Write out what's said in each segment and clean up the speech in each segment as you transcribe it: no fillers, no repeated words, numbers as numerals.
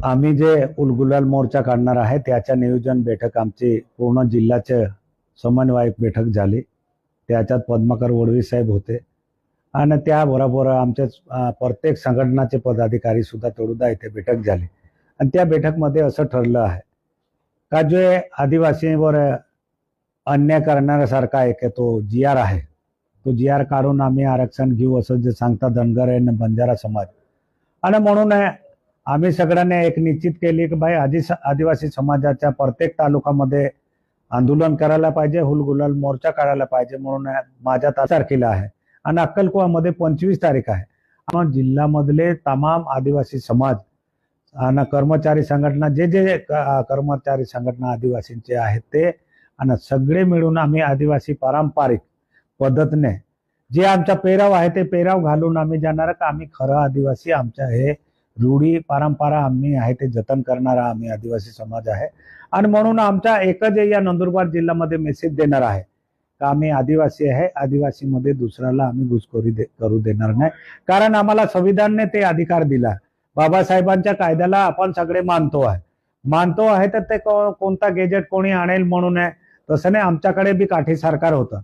आम्ही जे उलगुलाल मोर्चा काढणार आहे त्याच्या नियोजन बैठक आमची पूर्ण जिल्ह्याचे समन्वयक बैठक झाली। त्याच्यात पद्माकर वडवी साहेब होते आणि त्याबरोबर आमच्या प्रत्येक संघटनाचे पदाधिकारी सुद्धा तोडुदा इथे बैठक झाली आणि त्या बैठकमध्ये असं ठरलं आहे का जे आदिवासींवर अन्याय करण्यासारखा एक तो जीआर आहे तो जीआर काढून आम्ही आरक्षण घेऊ असं जे सांगता धनगर आणि बंजारा समाज। आणि म्हणून आम्ही सगळ्यांनी एक निश्चित केली की भाई आदिवासी समाजाच्या प्रत्येक तालुक्यामध्ये आंदोलन करायला पाहिजे, हुलगुलाल मोर्चा काढायला पाहिजे। म्हणून माझ्या तारखेला आहे आणि अक्कलकुवामध्ये 25 तारीख आहे। जिल्ह्यामधले तमाम आदिवासी समाज आणि कर्मचारी संघटना जे जे कर्मचारी संघटना आदिवासींचे आहेत ते आणि सगळे मिळून आम्ही आदिवासी पारंपरिक पद्धतीने जे आमचा पेराव आहे ते पेराव घालून आम्ही जाणार का आम्ही खरं आदिवासी आमच्या हे रूढी परंपरा आम्ही आहे ते जतन करणारा आम्ही आदिवासी समाज आहे। आणि म्हणून आमचा एकच या नंदुरबार जिल्ह्यामध्ये मेसेज देणार आहे का आम्ही आदिवासी आहे, आदिवासीमध्ये दुसऱ्याला आम्ही घुसखोरी करू देणार नाही। कारण आम्हाला संविधानाने ते अधिकार दिला, बाबासाहेबांच्या कायद्याला आपण सगळे मानतो आहे तर ते कोणता गेजेट कोणी आणेल म्हणून आहे तसं नाही। आमच्याकडे बी काठी सरकार होतं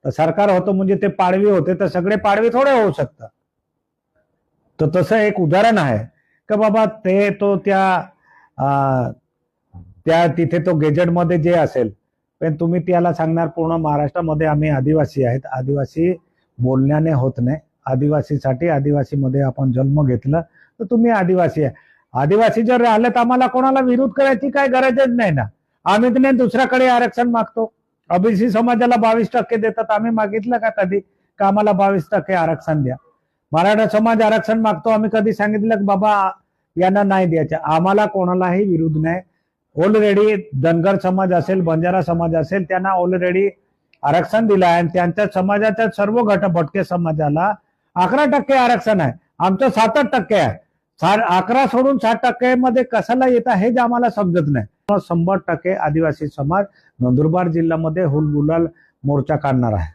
तर सरकार होतं म्हणजे ते पाडवी होते तर सगळे पाडवी थोडे होऊ शकतात। तर तसं एक उदाहरण आहे का बाबा ते तो त्या तिथे तो गेजेटमध्ये जे असेल पण तुम्ही त्याला सांगणार पूर्ण महाराष्ट्रामध्ये आम्ही आदिवासी आहेत, आदिवासी बोलण्याने होत नाही। आदिवासीसाठी आदिवासीमध्ये आपण जन्म घेतला तर तुम्ही आदिवासी आहे। आदिवासी जर राहिले तर आम्हाला कोणाला विरोध करायची काय गरजच नाही ना। आम्ही तर नाही दुसऱ्याकडे आरक्षण मागतो। ओबीसी समाजाला 22% देतात, आम्ही मागितलं का कधी का आम्हाला 22% आरक्षण द्या? मराठा समाज आरक्षण मागतो, आम्ही कधी सांगितलं की बाबा यांना नाही द्यायचं? आम्हाला कोणालाही विरोध नाही। ऑलरेडी धनगर समाज असेल, बंजारा समाज असेल त्यांना ऑलरेडी आरक्षण दिलं आहे आणि त्यांच्या समाजाच्या सर्व भटके समाजाला 11% आरक्षण आहे, आमचं 7% आहे। 11 सोडून 7% मध्ये कशाला येत आहे हे आम्हाला समजत नाही। 100% आदिवासी समाज नंदुरबार जिल्ह्यामध्ये हुलगुलाल मोर्चा काढणार आहे।